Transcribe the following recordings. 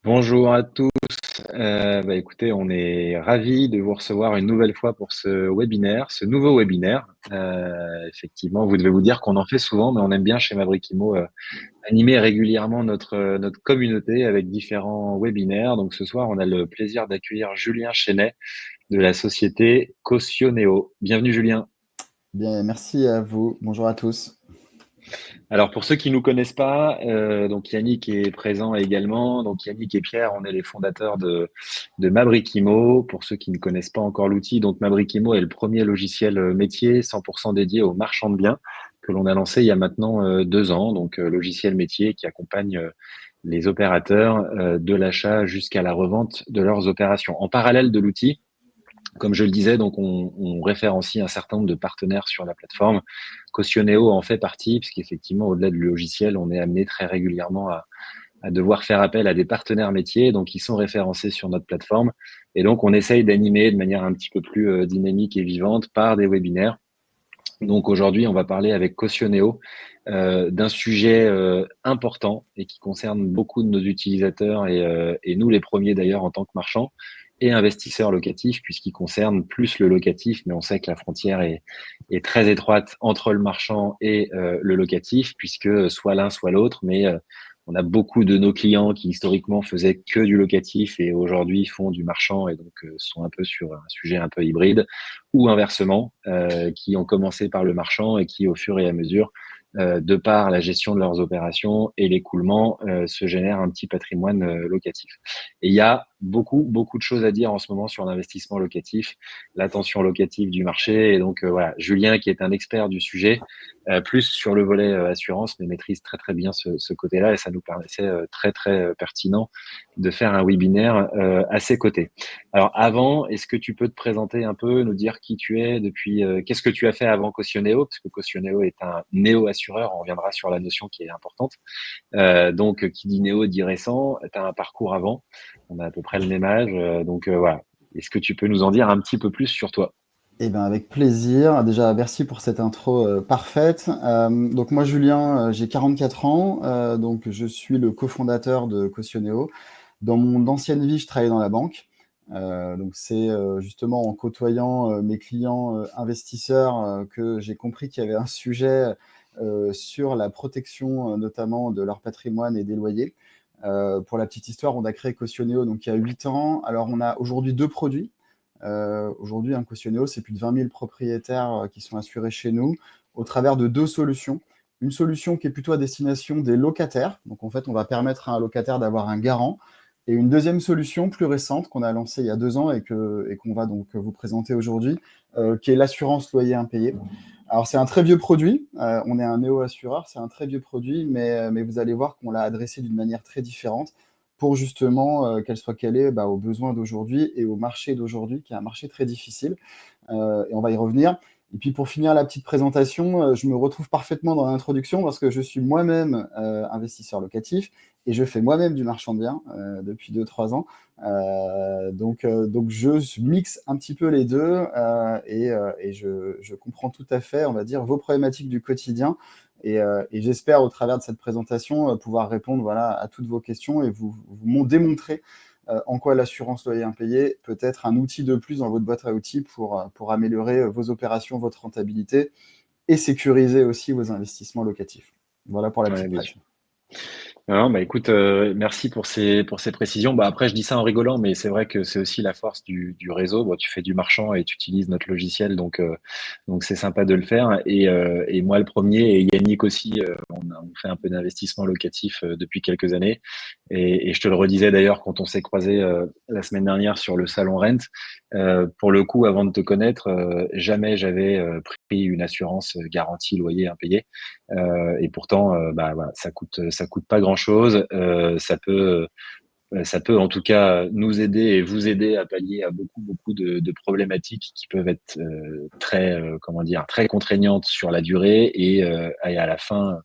Bonjour à tous. Écoutez, on est ravis de vous recevoir une nouvelle fois pour ce webinaire, ce nouveau webinaire. Effectivement, vous devez vous dire qu'on en fait souvent, mais on aime bien chez Mabrikimo animer régulièrement notre communauté avec différents webinaires. Donc ce soir, on a le plaisir d'accueillir Julien Chenet de la société Cautioneo. Bienvenue Julien. Bien, merci à vous. Bonjour à tous. Alors pour ceux qui nous connaissent pas, donc Yannick est présent également. Donc Yannick et Pierre, on est les fondateurs de Mabrikimo. Pour ceux qui ne connaissent pas encore l'outil, donc Mabrikimo est le premier logiciel métier 100% dédié aux marchands de biens que l'on a lancé il y a maintenant 2 ans. Donc logiciel métier qui accompagne les opérateurs de l'achat jusqu'à la revente de leurs opérations. En parallèle de l'outil, comme je le disais, donc on référencie un certain nombre de partenaires sur la plateforme. Cautioneo en fait partie, puisqu'effectivement, au-delà du logiciel, on est amené très régulièrement à devoir faire appel à des partenaires métiers, donc ils sont référencés sur notre plateforme. Et donc, on essaye d'animer de manière un petit peu plus dynamique et vivante par des webinaires. Donc aujourd'hui, on va parler avec Cautioneo d'un sujet important et qui concerne beaucoup de nos utilisateurs et nous les premiers d'ailleurs en tant que marchands et investisseurs locatifs, puisqu'il concerne plus le locatif, mais on sait que la frontière est très étroite entre le marchand et le locatif, puisque soit l'un, soit l'autre, mais on a beaucoup de nos clients qui historiquement faisaient que du locatif et aujourd'hui font du marchand et donc sont un peu sur un sujet un peu hybride, ou inversement, qui ont commencé par le marchand et qui, au fur et à mesure, de par la gestion de leurs opérations et l'écoulement, se génèrent un petit patrimoine locatif. Et il y a beaucoup de choses à dire en ce moment sur l'investissement locatif, la tension locative du marché. Et donc, voilà, Julien, qui est un expert du sujet, plus sur le volet assurance, mais maîtrise très bien ce côté-là. Et ça nous paraissait très pertinent de faire un webinaire à ses côtés. Alors avant, est-ce que tu peux te présenter un peu, nous dire qui tu es depuis, qu'est-ce que tu as fait avant Cautioneo, parce que Cautioneo est un néo-assureur, on reviendra sur la notion qui est importante. Donc, qui dit néo dit récent, tu as un parcours avant, on a à peu près le même âge, donc voilà. Est-ce que tu peux nous en dire un petit peu plus sur toi? Eh ben, avec plaisir. Déjà, merci pour cette intro parfaite. Donc moi, Julien, j'ai 44 ans. Donc je suis le cofondateur de Cautioneo. Dans mon ancienne vie, je travaillais dans la banque. Donc c'est justement en côtoyant mes clients investisseurs que j'ai compris qu'il y avait un sujet sur la protection notamment de leur patrimoine et des loyers. Pour la petite histoire, on a créé Cautioneo donc il y a 8 ans. Alors on a aujourd'hui 2 produits. Aujourd'hui, un Cautioneo, c'est plus de 20 000 propriétaires qui sont assurés chez nous au travers de 2 solutions. Une solution qui est plutôt à destination des locataires. Donc, en fait, on va permettre à un locataire d'avoir un garant. Et une deuxième solution plus récente qu'on a lancée il y a 2 ans et qu'on va donc vous présenter aujourd'hui, qui est l'assurance loyer impayé. Alors, c'est un très vieux produit. On est un néo-assureur, c'est un très vieux produit, mais vous allez voir qu'on l'a adressé d'une manière très différente pour justement qu'elle soit calée aux besoins d'aujourd'hui et au marché d'aujourd'hui, qui est un marché très difficile. Et on va y revenir. Et puis pour finir la petite présentation, je me retrouve parfaitement dans l'introduction parce que je suis moi-même investisseur locatif et je fais moi-même du marchand de biens depuis 2-3 ans. Donc je mixe un petit peu les deux et je comprends tout à fait, on va dire, vos problématiques du quotidien. Et j'espère, au travers de cette présentation, pouvoir répondre voilà, à toutes vos questions et vous démontrer en quoi l'assurance loyer impayé peut être un outil de plus dans votre boîte à outils pour améliorer vos opérations, votre rentabilité et sécuriser aussi vos investissements locatifs. Voilà pour la Ouais, petite bien presse. sûr. Non, bah écoute, merci pour ces précisions. Bah après, je dis ça en rigolant, mais c'est vrai que c'est aussi la force du réseau. Bon, tu fais du marchand et tu utilises notre logiciel, donc c'est sympa de le faire. Et moi, le premier, et Yannick aussi, on fait un peu d'investissement locatif depuis quelques années. Et je te le redisais d'ailleurs quand on s'est croisé la semaine dernière sur le salon Rent. Pour le coup, avant de te connaître, jamais j'avais pris une assurance garantie loyer impayé. Et pourtant, bah, voilà, ça coûte pas grand-chose. Ça peut en tout cas nous aider et vous aider à pallier à beaucoup de problématiques qui peuvent être très, comment dire, très contraignantes sur la durée et à la fin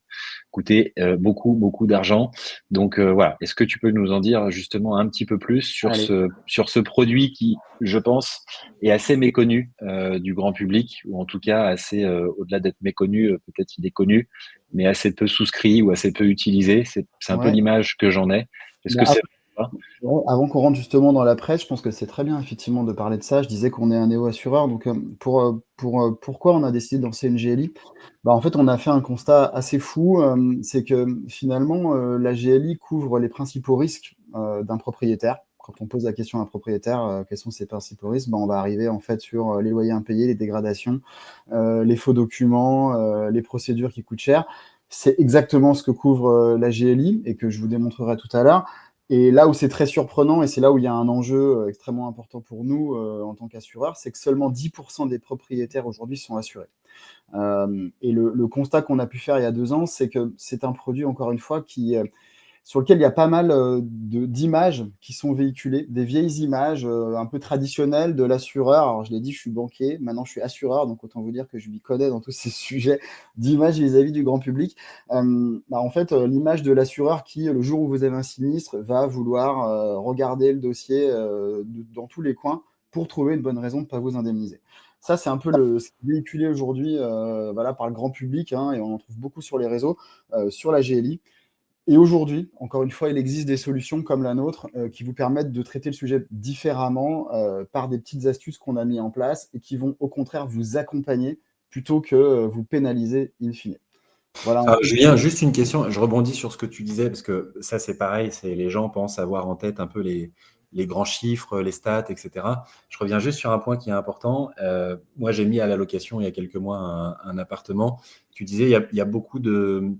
coûter beaucoup d'argent. Donc voilà, est-ce que tu peux nous en dire justement un petit peu plus Allez. sur ce produit qui, je pense, est assez méconnu du grand public, ou en tout cas assez, au-delà d'être méconnu, peut-être il est connu, mais assez peu souscrit ou assez peu utilisé. C'est un peu Ouais. l'image que j'en ai. Est-ce Ben, que c'est Ouais, avant qu'on rentre justement dans la presse, je pense que c'est très bien effectivement de parler de ça. Je disais qu'on est un néo-assureur, donc pourquoi on a décidé de lancer une GLI? Bah, en fait, on a fait un constat assez fou, c'est que finalement, la GLI couvre les principaux risques, d'un propriétaire. Quand on pose la question à un propriétaire, quels sont ses principaux risques? Bah, on va arriver en fait sur, les loyers impayés, les dégradations, les faux documents, les procédures qui coûtent cher. C'est exactement ce que couvre, la GLI et que je vous démontrerai tout à l'heure. Et là où c'est très surprenant et c'est là où il y a un enjeu, extrêmement important pour nous, en tant qu'assureurs, c'est que seulement 10 des propriétaires aujourd'hui sont assurés. Et le constat qu'on a pu faire il y a 2 ans, c'est que c'est un produit, encore une fois, sur lequel il y a pas mal d'images qui sont véhiculées, des vieilles images un peu traditionnelles de l'assureur. Alors, je l'ai dit, je suis banquier, maintenant je suis assureur, donc autant vous dire que je m'y connais dans tous ces sujets d'images vis-à-vis du grand public. En fait, l'image de l'assureur qui, le jour où vous avez un sinistre, va vouloir regarder le dossier dans tous les coins pour trouver une bonne raison de ne pas vous indemniser. Ça, c'est un peu ce qui est véhiculé aujourd'hui voilà, par le grand public, hein, et on en trouve beaucoup sur les réseaux, sur la GLI. Et aujourd'hui, encore une fois, il existe des solutions comme la nôtre qui vous permettent de traiter le sujet différemment par des petites astuces qu'on a mis en place et qui vont au contraire vous accompagner plutôt que vous pénaliser in fine. Voilà. Julien, juste une question. Je rebondis sur ce que tu disais, parce que ça, c'est pareil. Les gens pensent avoir en tête un peu les grands chiffres, les stats, etc. Je reviens juste sur un point qui est important. Moi, j'ai mis à la location il y a quelques mois un appartement. Tu disais, il y a beaucoup de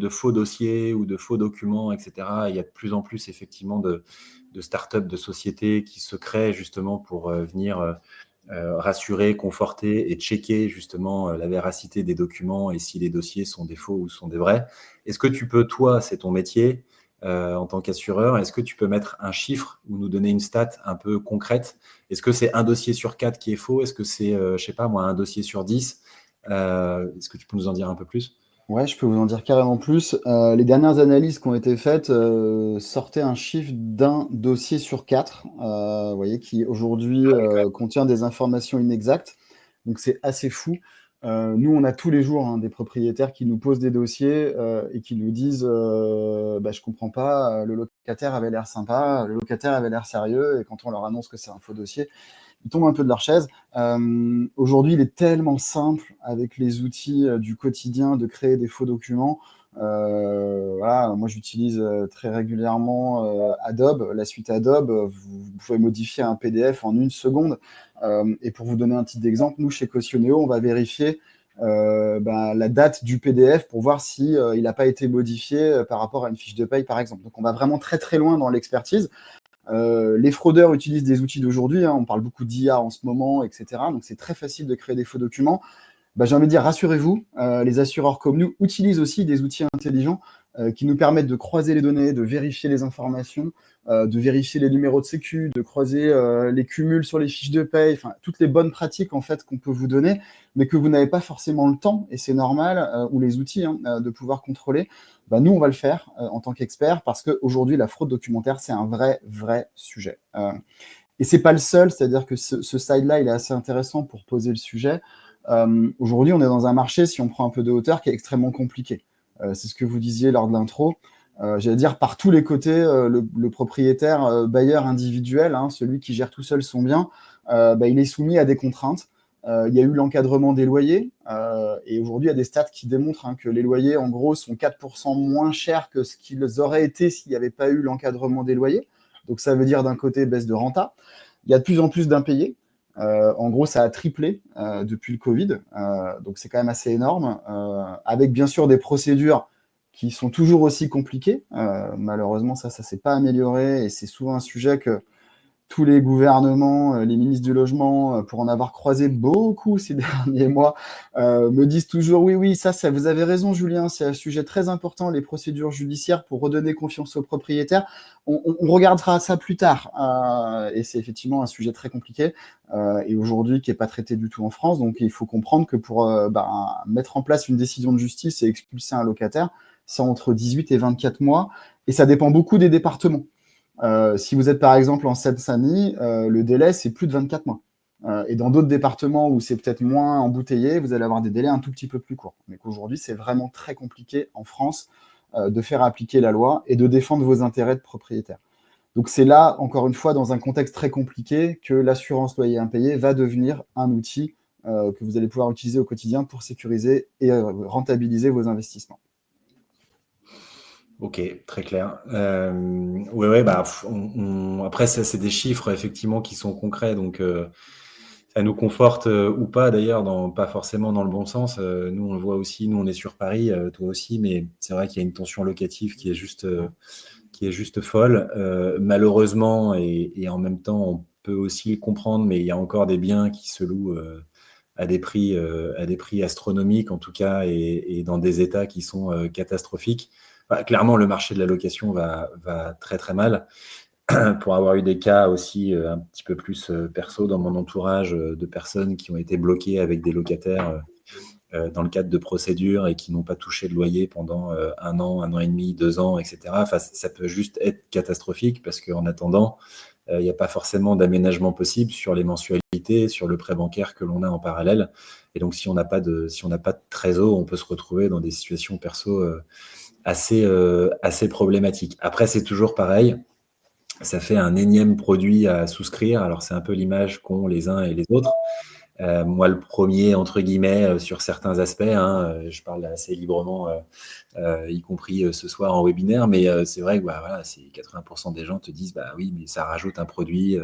faux dossiers ou de faux documents, etc. Il y a de plus en plus, effectivement, de startups, de sociétés qui se créent justement pour venir rassurer, conforter et checker justement la véracité des documents et si les dossiers sont des faux ou sont des vrais. Est-ce que tu peux, toi, c'est ton métier en tant qu'assureur, est-ce que tu peux mettre un chiffre ou nous donner une stat un peu concrète? Est-ce que c'est un dossier sur 4 qui est faux? Est-ce que c'est, je sais pas moi, un dossier sur 10? Est-ce que tu peux nous en dire un peu plus? Ouais, je peux vous en dire carrément plus. Les dernières analyses qui ont été faites sortaient un chiffre d'un dossier sur 4, vous voyez, qui aujourd'hui contient des informations inexactes. Donc c'est assez fou. Nous, on a tous les jours des propriétaires qui nous posent des dossiers et qui nous disent bah, je comprends pas, le locataire avait l'air sympa, le locataire avait l'air sérieux, et quand on leur annonce que c'est un faux dossier, ils tombent un peu de leur chaise. Aujourd'hui, il est tellement simple avec les outils du quotidien de créer des faux documents. Voilà, moi, j'utilise très régulièrement Adobe, la suite Adobe. Vous pouvez modifier un PDF en 1 seconde. Et pour vous donner un petit exemple, nous, chez Cautioneo, on va vérifier la date du PDF pour voir si il n'a pas été modifié par rapport à une fiche de paye, par exemple. Donc, on va vraiment très, très loin dans l'expertise. Les fraudeurs utilisent des outils d'aujourd'hui, on parle beaucoup d'IA en ce moment, etc. Donc c'est très facile de créer des faux documents. J'ai envie de dire, rassurez-vous, les assureurs comme nous utilisent aussi des outils intelligents qui nous permettent de croiser les données, de vérifier les informations, de vérifier les numéros de sécu, de croiser les cumuls sur les fiches de paye, enfin toutes les bonnes pratiques en fait qu'on peut vous donner, mais que vous n'avez pas forcément le temps, et c'est normal, ou les outils de pouvoir contrôler. Nous, on va le faire en tant qu'experts parce qu'aujourd'hui, la fraude documentaire, c'est un vrai sujet. Et c'est pas le seul, c'est-à-dire que ce slide-là, il est assez intéressant pour poser le sujet. Aujourd'hui, on est dans un marché, si on prend un peu de hauteur, qui est extrêmement compliqué. C'est ce que vous disiez lors de l'intro. J'allais dire, par tous les côtés, le propriétaire bailleur individuel, celui qui gère tout seul son bien, il est soumis à des contraintes. Il y a eu l'encadrement des loyers, et aujourd'hui, il y a des stats qui démontrent que les loyers, en gros, sont 4% moins chers que ce qu'ils auraient été s'il n'y avait pas eu l'encadrement des loyers. Donc, ça veut dire d'un côté baisse de renta. Il y a de plus en plus d'impayés. En gros, ça a triplé depuis le Covid, donc c'est quand même assez énorme, avec bien sûr des procédures qui sont toujours aussi compliquées. Malheureusement, ça s'est pas amélioré, et c'est souvent un sujet que tous les gouvernements, les ministres du logement, pour en avoir croisé beaucoup ces derniers mois, me disent toujours oui, ça, vous avez raison, Julien, c'est un sujet très important, les procédures judiciaires pour redonner confiance aux propriétaires. On regardera ça plus tard. Et c'est effectivement un sujet très compliqué et aujourd'hui qui n'est pas traité du tout en France. Donc il faut comprendre que pour mettre en place une décision de justice et expulser un locataire, c'est entre 18 et 24 mois, et ça dépend beaucoup des départements. Si vous êtes par exemple en Seine-Saint-Denis, le délai c'est plus de 24 mois. Et dans d'autres départements où c'est peut-être moins embouteillé, vous allez avoir des délais un tout petit peu plus courts. Mais qu'aujourd'hui, c'est vraiment très compliqué en France de faire appliquer la loi et de défendre vos intérêts de propriétaire. Donc c'est là, encore une fois, dans un contexte très compliqué, que l'assurance loyer impayé va devenir un outil que vous allez pouvoir utiliser au quotidien pour sécuriser et rentabiliser vos investissements. Ok, très clair. Ouais, bah, après, ça, c'est des chiffres effectivement qui sont concrets, donc ça nous conforte ou pas d'ailleurs, pas forcément dans le bon sens. Nous, on le voit aussi, nous, on est sur Paris, toi aussi, mais c'est vrai qu'il y a une tension locative qui est juste folle. Malheureusement, et en même temps, on peut aussi le comprendre, mais il y a encore des biens qui se louent à des prix astronomiques, en tout cas, et dans des états qui sont catastrophiques. Enfin, clairement, le marché de la location va très très mal. Pour avoir eu des cas aussi un petit peu plus perso dans mon entourage de personnes qui ont été bloquées avec des locataires dans le cadre de procédures et qui n'ont pas touché de loyer pendant 1 an et demi, 2 ans, etc. Enfin, ça peut juste être catastrophique parce qu'en attendant, il n'y a pas forcément d'aménagement possible sur les mensualités, sur le prêt bancaire que l'on a en parallèle. Et donc, si on n'a pas de trésor, on peut se retrouver dans des situations perso assez problématiques. Après, c'est toujours pareil. Ça fait un énième produit à souscrire. Alors, c'est un peu l'image qu'ont les uns et les autres. Moi, le premier, entre guillemets, sur certains aspects, hein, je parle assez librement, y compris ce soir en webinaire, mais c'est vrai que bah, voilà, 80% des gens te disent bah oui, mais ça rajoute un produit,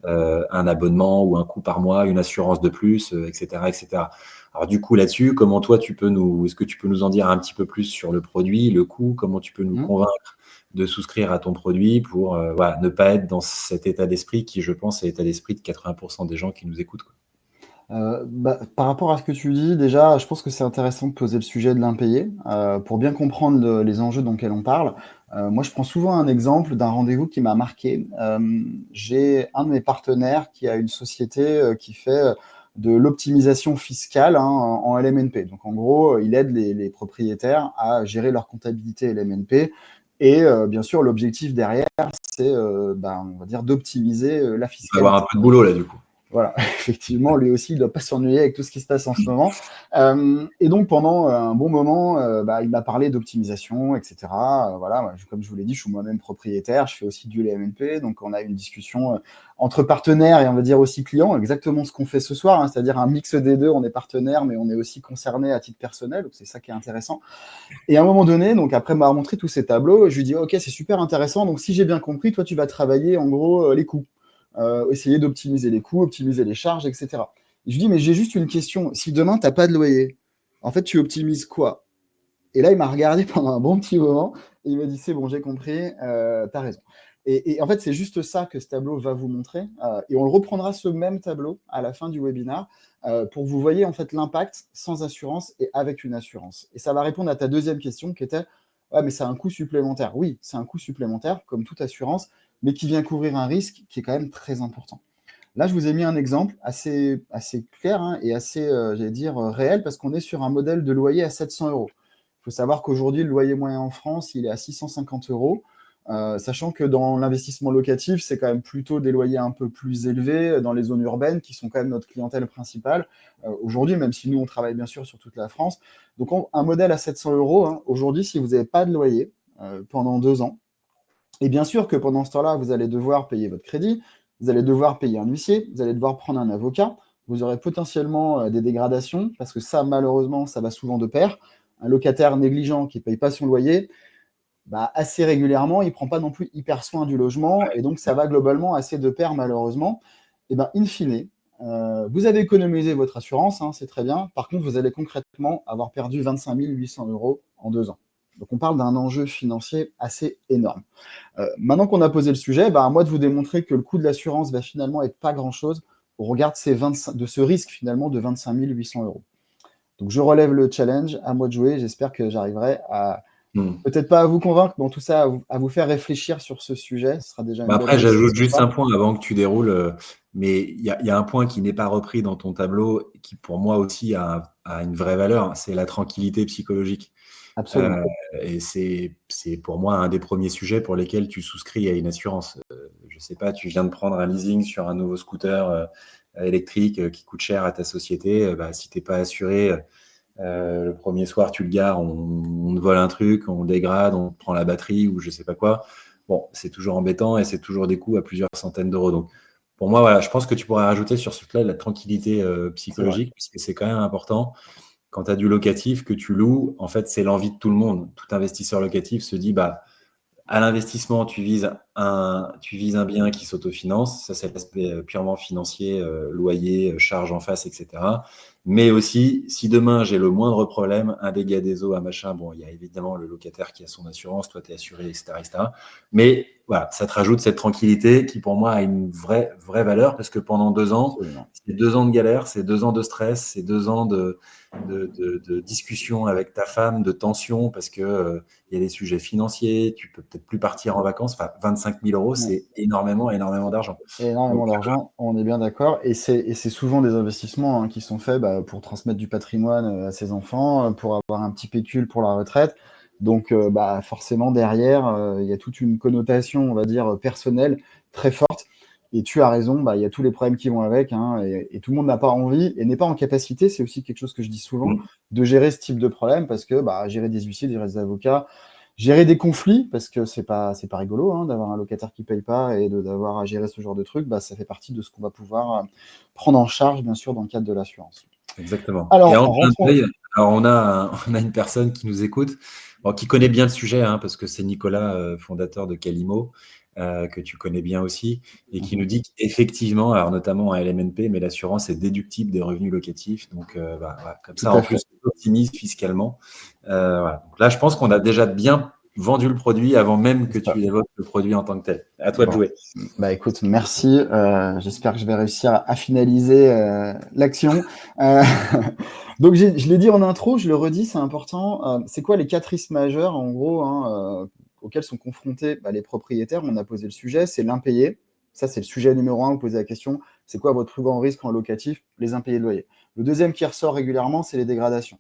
un abonnement ou un coût par mois, une assurance de plus, etc., etc. Alors du coup, là-dessus, est-ce que tu peux nous en dire un petit peu plus sur le produit, le coût, comment tu peux nous convaincre de souscrire à ton produit pour voilà, ne pas être dans cet état d'esprit qui, je pense, est l'état d'esprit de 80% des gens qui nous écoutent, quoi. Par rapport à ce que tu dis, déjà, je pense que c'est intéressant de poser le sujet de l'impayé pour bien comprendre les enjeux dont on parle. Moi, je prends souvent un exemple d'un rendez-vous qui m'a marqué. J'ai un de mes partenaires qui a une société qui fait de l'optimisation fiscale en LMNP. Donc, en gros, il aide les propriétaires à gérer leur comptabilité LMNP. Et bien sûr, l'objectif derrière, c'est, on va dire, d'optimiser la Il va fiscalité. avoir un peu de boulot là, du coup. Voilà, effectivement, lui aussi, il ne doit pas s'ennuyer avec tout ce qui se passe en ce moment. Et donc, pendant un bon moment, il m'a parlé d'optimisation, etc. Voilà, comme je vous l'ai dit, je suis moi-même propriétaire, je fais aussi du LMNP, donc on a une discussion entre partenaires et on va dire aussi clients, exactement ce qu'on fait ce soir, hein, c'est-à-dire un mix des deux, on est partenaire, mais on est aussi concerné à titre personnel, donc c'est ça qui est intéressant. Et à un moment donné, donc après m'avoir montré tous ces tableaux, je lui dis, ok, c'est super intéressant, donc si j'ai bien compris, toi, tu vas travailler en gros les coûts. Essayer d'optimiser les coûts, optimiser les charges, etc. Et je lui dis, mais j'ai juste une question. Si demain, tu n'as pas de loyer, en fait, tu optimises quoi? Et là, il m'a regardé pendant un bon petit moment et il m'a dit, c'est bon, j'ai compris, tu as raison. Et en fait, c'est juste ça que ce tableau va vous montrer. Et on le reprendra ce même tableau à la fin du webinaire pour que vous voyez en fait l'impact sans assurance et avec une assurance. Et ça va répondre à ta deuxième question qui était, ouais, mais c'est un coût supplémentaire. Oui, c'est un coût supplémentaire, comme toute assurance, mais qui vient couvrir un risque qui est quand même très important. Là, je vous ai mis un exemple assez clair et assez, j'allais dire, réel, parce qu'on est sur un modèle de loyer à 700 euros. Il faut savoir qu'aujourd'hui, le loyer moyen en France, il est à 650 euros, sachant que dans l'investissement locatif, c'est quand même plutôt des loyers un peu plus élevés dans les zones urbaines, qui sont quand même notre clientèle principale aujourd'hui, même si nous, on travaille bien sûr sur toute la France. Donc, un modèle à 700 euros, aujourd'hui, si vous n'avez pas de loyer pendant 2 ans, et bien sûr que pendant ce temps-là, vous allez devoir payer votre crédit, vous allez devoir payer un huissier, vous allez devoir prendre un avocat, vous aurez potentiellement des dégradations, parce que ça, malheureusement, ça va souvent de pair. Un locataire négligent qui ne paye pas son loyer, assez régulièrement, il ne prend pas non plus hyper soin du logement, et donc ça va globalement assez de pair, malheureusement. Et in fine, vous avez économisé votre assurance, c'est très bien. Par contre, vous allez concrètement avoir perdu 25 800 euros en 2 ans. Donc on parle d'un enjeu financier assez énorme. Maintenant qu'on a posé le sujet, à moi de vous démontrer que le coût de l'assurance va finalement être pas grand-chose au regard de ce risque finalement de 25 800 euros. Donc je relève le challenge, à moi de jouer, j'espère que j'arriverai à, peut-être pas à vous convaincre, mais en tout ça à vous faire réfléchir sur ce sujet, ce sera déjà une Après, belle réussite j'ajoute ce juste soir. un point avant que tu déroules, mais il y a un point qui n'est pas repris dans ton tableau, qui pour moi aussi a une vraie valeur, c'est la tranquillité psychologique. Absolument. Et c'est pour moi un des premiers sujets pour lesquels tu souscris à une assurance. Je sais pas, tu viens de prendre un leasing sur un nouveau scooter électrique qui coûte cher à ta société. Si t'es pas assuré, le premier soir tu le gares, on te vole un truc, on le dégrade, on te prend la batterie ou je sais pas quoi. bon, c'est toujours embêtant et c'est toujours des coûts à plusieurs centaines d'euros. Donc, pour moi, voilà, je pense que tu pourrais rajouter sur ce truc-là de la tranquillité C'est vrai. psychologique, puisque c'est quand même important. Quand tu as du locatif que tu loues, en fait, c'est l'envie de tout le monde. Tout investisseur locatif se dit, bah, à l'investissement, tu vises un bien qui s'autofinance. Ça, c'est l'aspect purement financier, loyer, charges en face, etc. Mais aussi, si demain j'ai le moindre problème, un dégât des eaux, un machin, bon, il y a évidemment le locataire qui a son assurance, toi, tu es assuré, etc., etc. Mais voilà, ça te rajoute cette tranquillité qui, pour moi, a une vraie valeur parce que pendant 2 ans, Absolument. c'est 2 ans de galère, c'est 2 ans de stress, c'est 2 ans de discussion avec ta femme, de tension parce que il y a des sujets financiers, tu peux peut-être plus partir en vacances. Enfin, 25 000 euros, Ouais. c'est énormément d'argent. Énormément Donc, d'argent, on est bien d'accord. Et c'est souvent des investissements qui sont faits pour transmettre du patrimoine à ses enfants, pour avoir un petit pécule pour la retraite. Donc, forcément, derrière, il y a toute une connotation, on va dire, personnelle très forte. Et tu as raison, il y a tous les problèmes qui vont avec, hein, et tout le monde n'a pas envie et n'est pas en capacité, c'est aussi quelque chose que je dis souvent, de gérer ce type de problème parce que gérer des huissiers, gérer des avocats, gérer des conflits, parce que c'est pas rigolo d'avoir un locataire qui paye pas et d'avoir à gérer ce genre de truc, ça fait partie de ce qu'on va pouvoir prendre en charge, bien sûr, dans le cadre de l'assurance. exactement. Et Alors, en en clin rentrant, d'œil, alors on a une personne qui nous écoute, bon, qui connaît bien le sujet, hein, parce que c'est Nicolas, fondateur de Calimo, que tu connais bien aussi, et qui nous dit qu'effectivement, alors notamment à LMNP, mais l'assurance est déductible des revenus locatifs. Donc, voilà, comme tout ça, à en fait. plus, on optimise fiscalement. Voilà. Donc là, je pense qu'on a déjà bien vendu le produit avant même que C'est ça. tu évoques le produit en tant que tel. À toi de Bon, jouer. écoute, merci. J'espère que je vais réussir à finaliser l'action. Euh, donc, je l'ai dit en intro, je le redis, c'est important. C'est quoi les 4 risques majeurs, en gros, auxquels sont confrontés les propriétaires? On a posé le sujet, c'est l'impayé. Ça, c'est le sujet numéro 1. Vous posez la question, c'est quoi votre plus grand risque en locatif? Les impayés de loyer. Le deuxième qui ressort régulièrement, c'est les dégradations.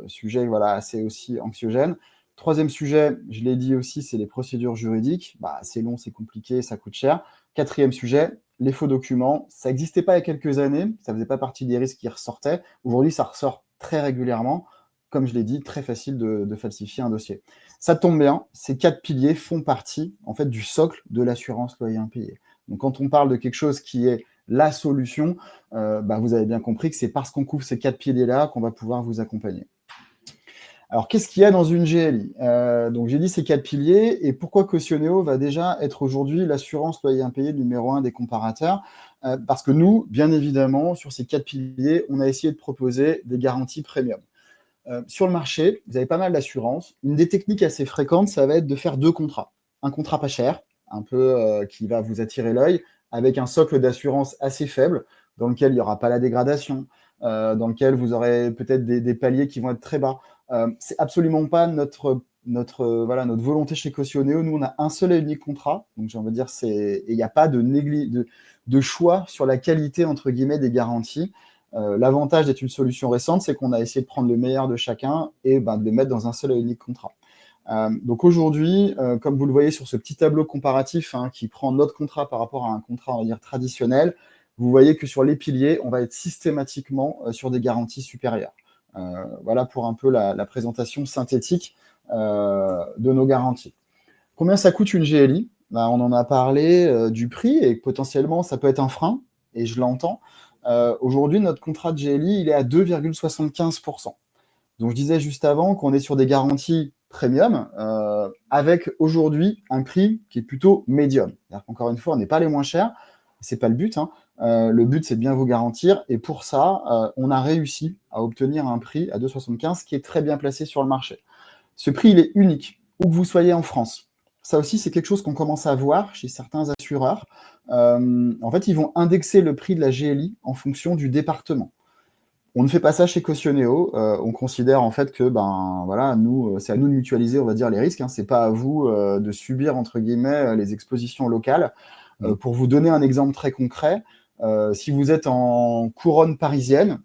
Sujet assez aussi anxiogène. Troisième sujet, je l'ai dit aussi, c'est les procédures juridiques. C'est long, c'est compliqué, ça coûte cher. Quatrième sujet, les faux documents. Ça n'existait pas il y a quelques années, ça ne faisait pas partie des risques qui ressortaient. Aujourd'hui, ça ressort très régulièrement. Comme je l'ai dit, très facile de falsifier un dossier. Ça tombe bien, ces 4 piliers font partie en fait du socle de l'assurance loyer impayé. Donc quand on parle de quelque chose qui est la solution, vous avez bien compris que c'est parce qu'on couvre ces 4 piliers-là qu'on va pouvoir vous accompagner. Alors, qu'est-ce qu'il y a dans une GLI? Donc, j'ai dit ces 4 piliers. Et pourquoi Cautioneo va déjà être aujourd'hui l'assurance loyer impayé numéro 1 des comparateurs? Parce que nous, bien évidemment, sur ces 4 piliers, on a essayé de proposer des garanties premium. Sur le marché, vous avez pas mal d'assurances. Une des techniques assez fréquentes, ça va être de faire 2 contrats. Un contrat pas cher, un peu qui va vous attirer l'œil, avec un socle d'assurance assez faible, dans lequel il n'y aura pas la dégradation, dans lequel vous aurez peut-être des paliers qui vont être très bas. C'est absolument pas notre volonté chez Cautioneo. Nous, on a un seul et unique contrat. Donc, j'ai envie de dire, il n'y a pas de choix sur la qualité, entre guillemets, des garanties. L'avantage d'être une solution récente, c'est qu'on a essayé de prendre le meilleur de chacun et de les mettre dans un seul et unique contrat. Donc aujourd'hui, comme vous le voyez sur ce petit tableau comparatif qui prend notre contrat par rapport à un contrat, on va dire, traditionnel, vous voyez que sur les piliers, on va être systématiquement sur des garanties supérieures. Voilà pour un peu la présentation synthétique de nos garanties. Combien ça coûte une GLI? On en a parlé du prix et potentiellement ça peut être un frein, et je l'entends. Aujourd'hui, notre contrat de GLI, il est à 2,75%. Donc je disais juste avant qu'on est sur des garanties premium, avec aujourd'hui un prix qui est plutôt médium. Encore une fois, on n'est pas les moins chers, c'est pas le but. Le but, c'est de bien vous garantir. Et pour ça, on a réussi à obtenir un prix à 2,75 qui est très bien placé sur le marché. Ce prix, il est unique, où que vous soyez en France. Ça aussi, c'est quelque chose qu'on commence à voir chez certains assureurs. En fait, ils vont indexer le prix de la GLI en fonction du département. On ne fait pas ça chez Cautioneo. On considère en fait que nous, c'est à nous de mutualiser, on va dire, les risques. C'est pas à vous de subir entre guillemets les expositions locales. Pour vous donner un exemple très concret, si vous êtes en couronne parisienne,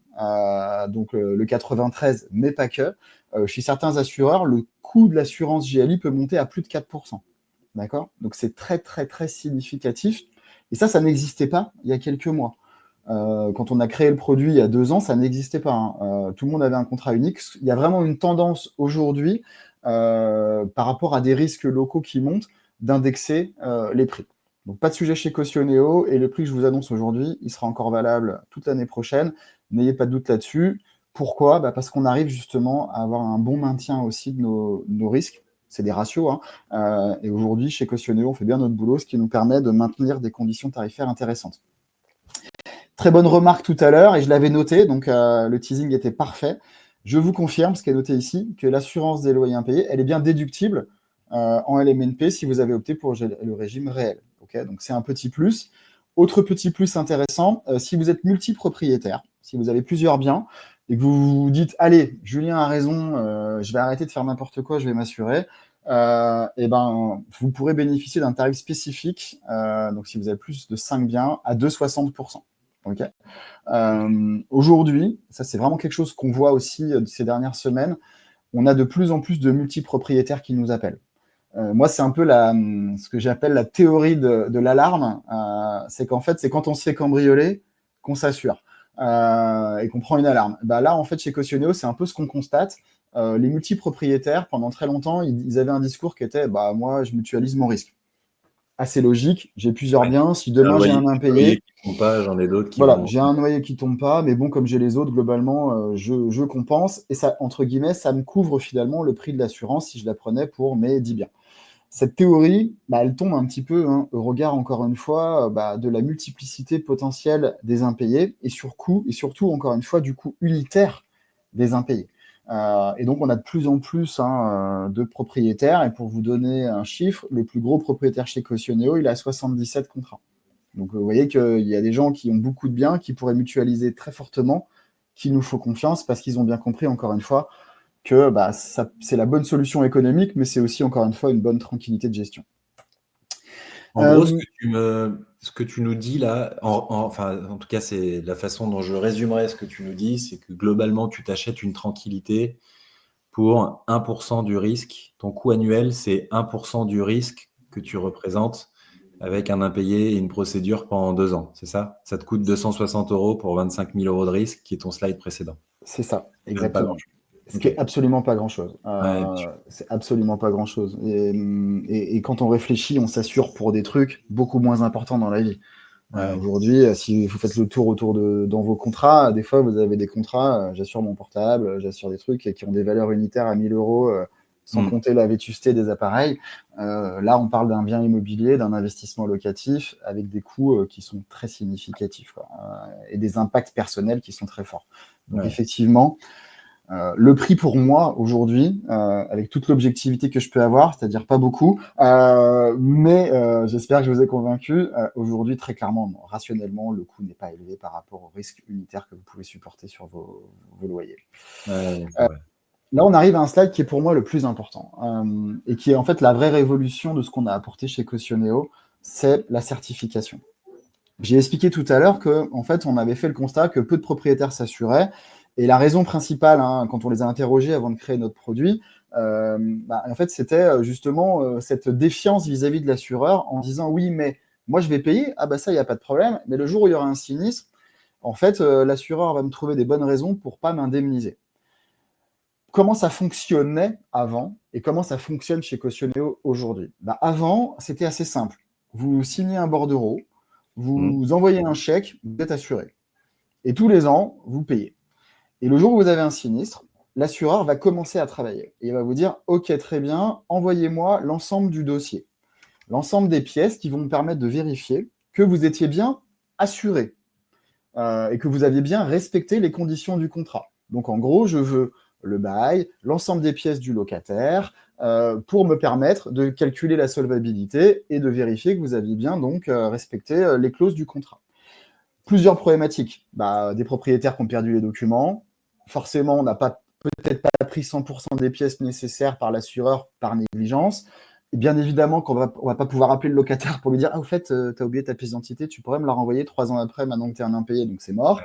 donc le 93, mais pas que, chez certains assureurs, le coût de l'assurance GLI peut monter à plus de 4%. D'accord? Donc c'est très très très significatif. Et ça n'existait pas il y a quelques mois. Quand on a créé le produit il y a 2 ans, ça n'existait pas. Tout le monde avait un contrat unique. Il y a vraiment une tendance aujourd'hui par rapport à des risques locaux qui montent. d'indexer les prix. Donc, pas de sujet chez Cautioneo, et le prix que je vous annonce aujourd'hui, il sera encore valable toute l'année prochaine. N'ayez pas de doute là-dessus. Pourquoi? Parce qu'on arrive justement à avoir un bon maintien aussi de nos risques. C'est des ratios, hein. Et aujourd'hui, chez Cautioneo, on fait bien notre boulot, ce qui nous permet de maintenir des conditions tarifaires intéressantes. Très bonne remarque tout à l'heure, et je l'avais noté, donc le teasing était parfait. Je vous confirme, ce qui est noté ici, que l'assurance des loyers impayés, elle est bien déductible en LMNP si vous avez opté pour le régime réel. Okay, donc c'est un petit plus. Autre petit plus intéressant, si vous êtes multipropriétaire, si vous avez plusieurs biens, et que vous vous dites, allez, Julien a raison, je vais arrêter de faire n'importe quoi, je vais m'assurer, et ben, vous pourrez bénéficier d'un tarif spécifique, donc si vous avez plus de 5 biens, à 2,60%. Okay. Aujourd'hui, ça c'est vraiment quelque chose qu'on voit aussi ces dernières semaines, on a de plus en plus de multipropriétaires qui nous appellent. Moi, c'est un peu ce que j'appelle la théorie de l'alarme. C'est qu'en fait, c'est quand on se fait cambrioler qu'on s'assure et qu'on prend une alarme. Là, en fait, chez Cautioneo, c'est un peu ce qu'on constate. Les multipropriétaires, pendant très longtemps, ils avaient un discours qui était moi, je mutualise mon risque. Assez logique, j'ai plusieurs biens. Si demain j'ai un impayé, j'en ai d'autres qui voilà, j'ai un noyer qui tombe pas, mais bon, comme j'ai les autres, globalement, je compense. Et ça, entre guillemets, ça me couvre finalement le prix de l'assurance si je la prenais pour mes 10 biens. Cette théorie, elle tombe un petit peu au regard, encore une fois, de la multiplicité potentielle des impayés et surtout, encore une fois, du coût unitaire des impayés. Et donc, on a de plus en plus de propriétaires. Et pour vous donner un chiffre, le plus gros propriétaire chez Cautioneo, il a 77 contrats. Donc, vous voyez qu'il y a des gens qui ont beaucoup de biens, qui pourraient mutualiser très fortement, qu'il nous faut confiance parce qu'ils ont bien compris, encore une fois, que c'est la bonne solution économique, mais c'est aussi, encore une fois, une bonne tranquillité de gestion. En gros, ce que tu nous dis là, en tout cas, c'est la façon dont je résumerais ce que tu nous dis, c'est que globalement, tu t'achètes une tranquillité pour 1% du risque. Ton coût annuel, c'est 1% du risque que tu représentes avec un impayé et une procédure pendant 2 ans, c'est ça? Ça te coûte 260 € pour 25 000 € de risque, qui est ton slide précédent. C'est ça, Même pas exactement. grand-chose. Ce qui est absolument pas grand-chose. C'est absolument pas grand-chose. Et quand on réfléchit, on s'assure pour des trucs beaucoup moins importants dans la vie. Aujourd'hui, si vous faites le tour dans vos contrats, des fois, vous avez des contrats, j'assure mon portable, j'assure des trucs qui ont des valeurs unitaires à 1 000 €, sans compter la vétusté des appareils. Là, on parle d'un bien immobilier, d'un investissement locatif, avec des coûts qui sont très significatifs, quoi, et des impacts personnels qui sont très forts. Donc, effectivement, le prix pour moi aujourd'hui, avec toute l'objectivité que je peux avoir, c'est-à-dire pas beaucoup, mais j'espère que je vous ai convaincu, aujourd'hui, très clairement, rationnellement, le coût n'est pas élevé par rapport au risque unitaire que vous pouvez supporter sur vos loyers. Là, on arrive à un slide qui est pour moi le plus important, et qui est en fait la vraie révolution de ce qu'on a apporté chez Cautioneo, c'est la certification. J'ai expliqué tout à l'heure qu'en fait, on avait fait le constat que peu de propriétaires s'assuraient. Et la raison principale, quand on les a interrogés avant de créer notre produit, en fait, c'était justement cette défiance vis-à-vis de l'assureur en disant « Oui, mais moi, je vais payer. Ah ça, il n'y a pas de problème. Mais le jour où il y aura un sinistre, en fait, l'assureur va me trouver des bonnes raisons pour ne pas m'indemniser. » Comment ça fonctionnait avant et comment ça fonctionne chez Cautioneo aujourd'hui? Avant, c'était assez simple. Vous signez un bordereau, vous envoyez un chèque, vous êtes assuré. Et tous les ans, vous payez. Et le jour où vous avez un sinistre, l'assureur va commencer à travailler. Et il va vous dire « Ok, très bien, envoyez-moi l'ensemble du dossier, l'ensemble des pièces qui vont me permettre de vérifier que vous étiez bien assuré et que vous aviez bien respecté les conditions du contrat. Donc en gros, je veux le bail, l'ensemble des pièces du locataire pour me permettre de calculer la solvabilité et de vérifier que vous aviez bien donc respecté les clauses du contrat. » Plusieurs problématiques. Des propriétaires qui ont perdu les documents. Forcément, on n'a peut-être pas pris 100% des pièces nécessaires par l'assureur par négligence. Et bien évidemment qu'on va pas pouvoir appeler le locataire pour lui dire « Ah, au fait, tu as oublié ta pièce d'identité, tu pourrais me la renvoyer 3 ans après, maintenant que tu es un impayé, donc c'est mort. »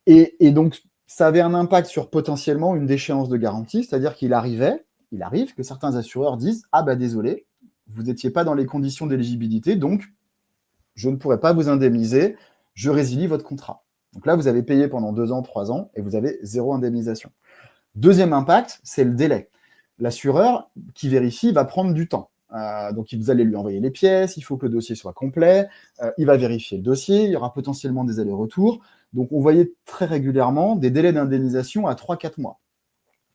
Et donc, ça avait un impact sur potentiellement une déchéance de garantie, c'est-à-dire il arrive que certains assureurs disent « Ah désolé, vous n'étiez pas dans les conditions d'éligibilité, donc je ne pourrai pas vous indemniser, je résilie votre contrat. » Donc là, vous avez payé pendant 2 ans, 3 ans, et vous avez 0 indemnisation. Deuxième impact, c'est le délai. L'assureur qui vérifie va prendre du temps. Donc, vous allez lui envoyer les pièces, il faut que le dossier soit complet, il va vérifier le dossier, il y aura potentiellement des allers-retours. Donc, on voyait très régulièrement des délais d'indemnisation à 3-4 mois.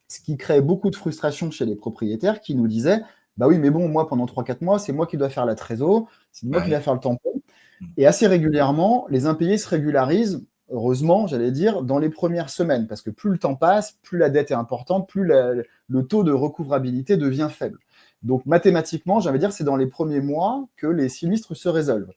Ce qui crée beaucoup de frustration chez les propriétaires qui nous disaient « Bah oui, mais bon, moi, pendant 3-4 mois, c'est moi qui dois faire la trésor, c'est moi qui dois faire le tampon. » Et assez régulièrement, les impayés se régularisent, heureusement, j'allais dire, dans les premières semaines, parce que plus le temps passe, plus la dette est importante, plus le taux de recouvrabilité devient faible. Donc, mathématiquement, j'allais dire, c'est dans les premiers mois que les sinistres se résolvent.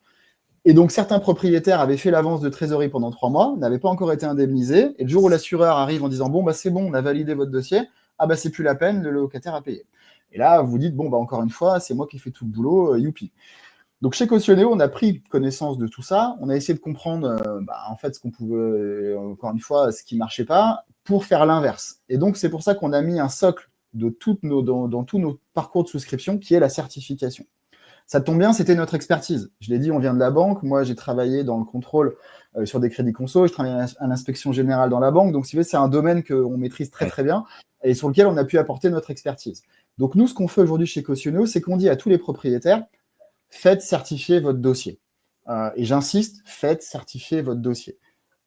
Et donc, certains propriétaires avaient fait l'avance de trésorerie pendant 3 mois, n'avaient pas encore été indemnisés, et le jour où l'assureur arrive en disant « Bon, bah, c'est bon, on a validé votre dossier, ah bah, c'est plus la peine, le locataire a payé. » Et là, vous dites « Bon, bah, encore une fois, c'est moi qui fais tout le boulot, youpi ». Donc, chez Cautioneo, on a pris connaissance de tout ça. On a essayé de comprendre, en fait, ce qu'on pouvait, encore une fois, ce qui marchait pas, pour faire l'inverse. Et donc, c'est pour ça qu'on a mis un socle dans tous nos parcours de souscription, qui est la certification. Ça tombe bien, c'était notre expertise. Je l'ai dit, on vient de la banque. Moi, j'ai travaillé dans le contrôle sur des crédits conso. Je travaille à l'inspection générale dans la banque. Donc, si vous voulez, c'est un domaine qu'on maîtrise très, très bien et sur lequel on a pu apporter notre expertise. Donc, nous, ce qu'on fait aujourd'hui chez Cautioneo, c'est qu'on dit à tous les propriétaires, faites certifier votre dossier. Et j'insiste, faites certifier votre dossier.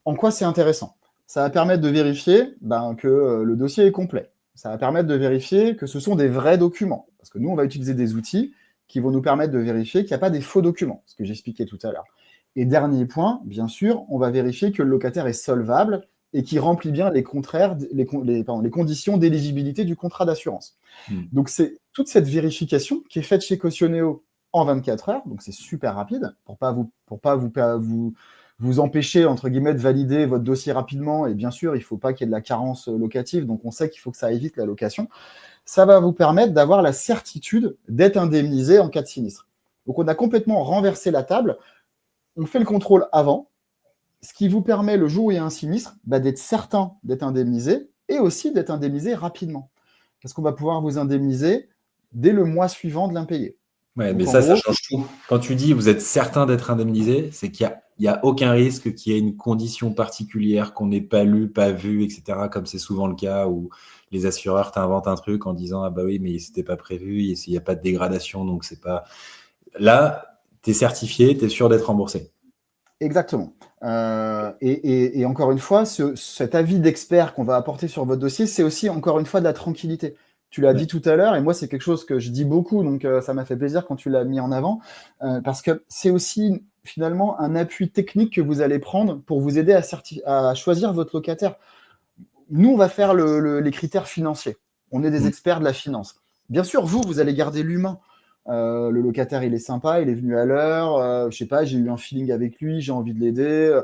En quoi c'est intéressant? Ça va permettre de vérifier que le dossier est complet. Ça va permettre de vérifier que ce sont des vrais documents. Parce que nous, on va utiliser des outils qui vont nous permettre de vérifier qu'il n'y a pas des faux documents, ce que j'expliquais tout à l'heure. Et dernier point, bien sûr, on va vérifier que le locataire est solvable et qu'il remplit bien les conditions d'éligibilité du contrat d'assurance. Donc, c'est toute cette vérification qui est faite chez Cautioneo en 24 heures, donc c'est super rapide, pour pas vous empêcher, entre guillemets, de valider votre dossier rapidement, et bien sûr, il ne faut pas qu'il y ait de la carence locative, donc on sait qu'il faut que ça évite la location. Ça va vous permettre d'avoir la certitude d'être indemnisé en cas de sinistre. Donc, on a complètement renversé la table, on fait le contrôle avant, ce qui vous permet, le jour où il y a un sinistre, d'être certain d'être indemnisé, et aussi d'être indemnisé rapidement. Parce qu'on va pouvoir vous indemniser dès le mois suivant de l'impayé. Ouais, mais ça change tout. Quand tu dis vous êtes certain d'être indemnisé, c'est qu'il n'y a aucun risque qu'il y ait une condition particulière qu'on n'ait pas lu, pas vu, etc. Comme c'est souvent le cas où les assureurs t'inventent un truc en disant ah bah oui, mais c'était pas prévu, il n'y a pas de dégradation, donc c'est pas. Là, tu es certifié, tu es sûr d'être remboursé. Exactement. Et encore une fois, cet avis d'expert qu'on va apporter sur votre dossier, c'est aussi encore une fois de la tranquillité. Tu l'as dit tout à l'heure, et moi, c'est quelque chose que je dis beaucoup, donc ça m'a fait plaisir quand tu l'as mis en avant, parce que c'est aussi finalement un appui technique que vous allez prendre pour vous aider à choisir votre locataire. Nous, on va faire les critères financiers. On est des experts de la finance. Bien sûr, vous allez garder l'humain. Le locataire, il est sympa, il est venu à l'heure, je sais pas, j'ai eu un feeling avec lui, j'ai envie de l'aider,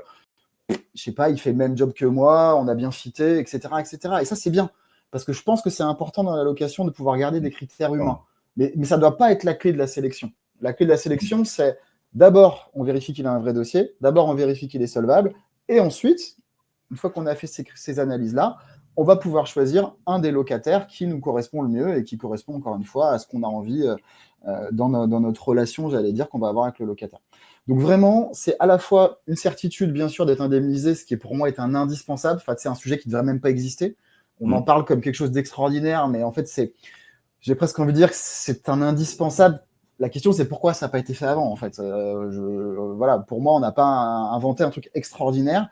je sais pas, il fait le même job que moi, on a bien fité, etc., etc. Et ça, c'est bien. Parce que je pense que c'est important dans la location de pouvoir garder des critères humains. Mais ça ne doit pas être la clé de la sélection. La clé de la sélection, c'est d'abord, on vérifie qu'il a un vrai dossier, d'abord, on vérifie qu'il est solvable, et ensuite, une fois qu'on a fait ces analyses-là, on va pouvoir choisir un des locataires qui nous correspond le mieux et qui correspond, encore une fois, à ce qu'on a envie dans notre relation, j'allais dire, qu'on va avoir avec le locataire. Donc vraiment, c'est à la fois une certitude, bien sûr, d'être indemnisé, ce qui pour moi est un indispensable. Enfin, c'est un sujet qui ne devrait même pas exister. On en parle comme quelque chose d'extraordinaire, mais en fait, j'ai presque envie de dire que c'est un indispensable. La question, c'est pourquoi ça n'a pas été fait avant, en fait. Voilà, pour moi, on n'a pas inventé un truc extraordinaire,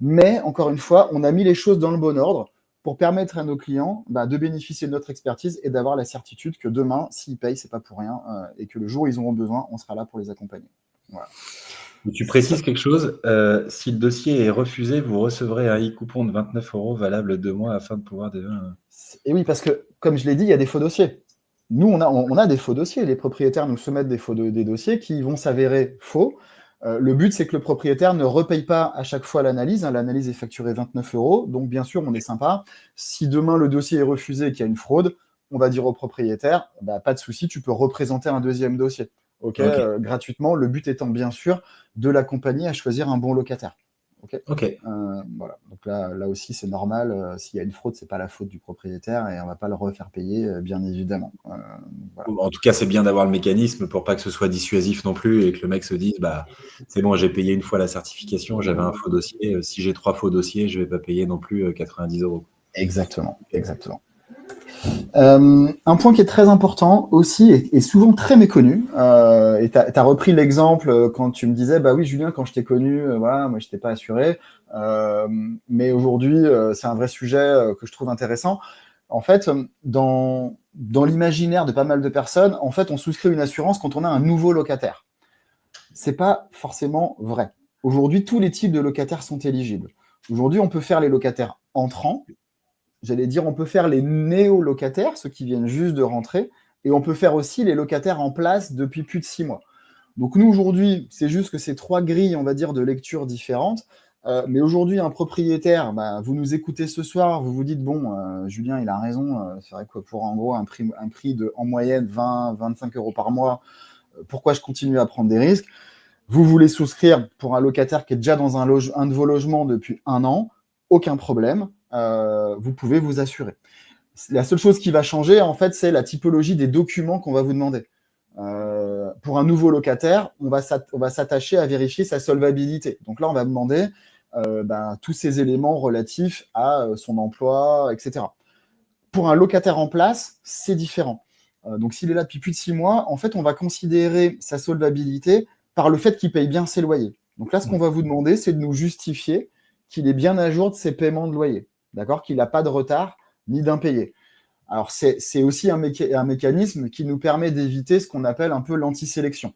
mais encore une fois, on a mis les choses dans le bon ordre pour permettre à nos clients de bénéficier de notre expertise et d'avoir la certitude que demain, s'ils payent, c'est pas pour rien, et que le jour où ils auront besoin, on sera là pour les accompagner. Voilà. Tu précises quelque chose, si le dossier est refusé, vous recevrez un e-coupon de 29 € valable 2 mois afin de pouvoir déjà... Et oui, parce que, comme je l'ai dit, il y a des faux dossiers. Nous, on a des faux dossiers. Les propriétaires nous soumettent des dossiers qui vont s'avérer faux. Le but, c'est que le propriétaire ne repaye pas à chaque fois l'analyse. L'analyse est facturée 29 €. Donc, bien sûr, on est sympa. Si demain, le dossier est refusé et qu'il y a une fraude, on va dire au propriétaire, pas de souci, tu peux représenter un deuxième dossier. Gratuitement, le but étant bien sûr de l'accompagner à choisir un bon locataire. Voilà. Donc là aussi, c'est normal. S'il y a une fraude, c'est pas la faute du propriétaire et on va pas le refaire payer, bien évidemment. Voilà. En tout cas, c'est bien d'avoir le mécanisme pour pas que ce soit dissuasif non plus et que le mec se dise c'est bon, j'ai payé une fois la certification, j'avais un faux dossier. Si j'ai 3 faux dossiers, je vais pas payer non plus 90 €. Exactement. Un point qui est très important aussi et souvent très méconnu, et tu as repris l'exemple quand tu me disais, bah oui, Julien, quand je t'ai connu, voilà, moi, je n'étais pas assuré. Euh, mais aujourd'hui, c'est un vrai sujet que je trouve intéressant. En fait, dans l'imaginaire de pas mal de personnes, en fait, on souscrit une assurance quand on a un nouveau locataire. C'est pas forcément vrai. Aujourd'hui, tous les types de locataires sont éligibles. Aujourd'hui, on peut faire les locataires entrants, j'allais dire, on peut faire les néo-locataires, ceux qui viennent juste de rentrer, et on peut faire aussi les locataires en place depuis plus de 6 mois. Donc nous, aujourd'hui, c'est juste que c'est 3 grilles, on va dire, de lecture différentes. Mais aujourd'hui, un propriétaire, bah, vous nous écoutez ce soir, vous vous dites, bon, Julien, il a raison, c'est vrai que pour en gros un prix de, en moyenne, 20-25 euros par mois, pourquoi je continue à prendre des risques? Vous voulez souscrire pour un locataire qui est déjà dans un de vos logements depuis 1 an, aucun problème, vous pouvez vous assurer. La seule chose qui va changer, en fait, c'est la typologie des documents qu'on va vous demander. Pour un nouveau locataire, on va s'attacher à vérifier sa solvabilité. Donc là, on va demander tous ces éléments relatifs à son emploi, etc. Pour un locataire en place, c'est différent. Donc s'il est là depuis plus de 6 mois, en fait, on va considérer sa solvabilité par le fait qu'il paye bien ses loyers. Donc là, ce qu'on va vous demander, c'est de nous justifier qu'il est bien à jour de ses paiements de loyer, d'accord, qu'il n'a pas de retard ni d'impayé. Alors, c'est aussi un mécanisme qui nous permet d'éviter ce qu'on appelle un peu l'antisélection.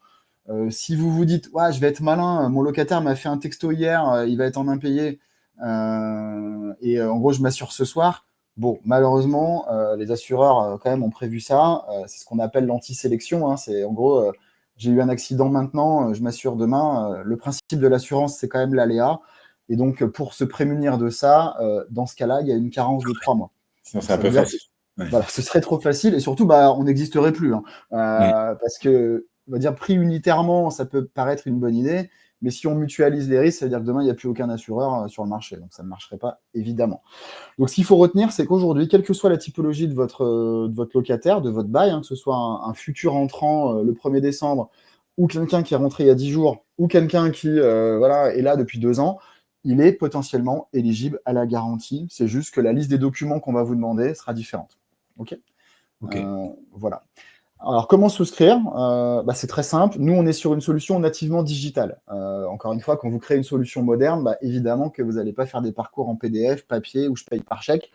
Si vous vous dites, ouais, je vais être malin, mon locataire m'a fait un texto hier, il va être en impayé, et en gros, je m'assure ce soir. Bon, malheureusement, les assureurs, quand même, ont prévu ça. C'est ce qu'on appelle l'antisélection, hein. C'est en gros, j'ai eu un accident maintenant, je m'assure demain. Le principe de l'assurance, c'est quand même l'aléa. Et donc, pour se prémunir de ça, dans ce cas-là, il y a une carence de 3 mois. Sinon, c'est un Ça peu veut dire facile. Ouais. voilà, ce serait trop facile et surtout, bah, on n'existerait plus, hein. Parce que, on va dire, pris unitairement, ça peut paraître une bonne idée, mais si on mutualise les risques, ça veut dire que demain, il n'y a plus aucun assureur sur le marché. Donc, ça ne marcherait pas, évidemment. Donc, ce qu'il faut retenir, c'est qu'aujourd'hui, quelle que soit la typologie de votre locataire, de votre bail, hein, que ce soit un futur entrant le 1er décembre, ou quelqu'un qui est rentré il y a 10 jours, ou quelqu'un qui voilà, est là depuis 2 ans, il est potentiellement éligible à la garantie. C'est juste que la liste des documents qu'on va vous demander sera différente. OK. Ok. Voilà. Alors, comment souscrire? C'est très simple. Nous, on est sur une solution nativement digitale. Encore une fois, quand vous créez une solution moderne, évidemment que vous n'allez pas faire des parcours en PDF, papier ou je paye par chèque.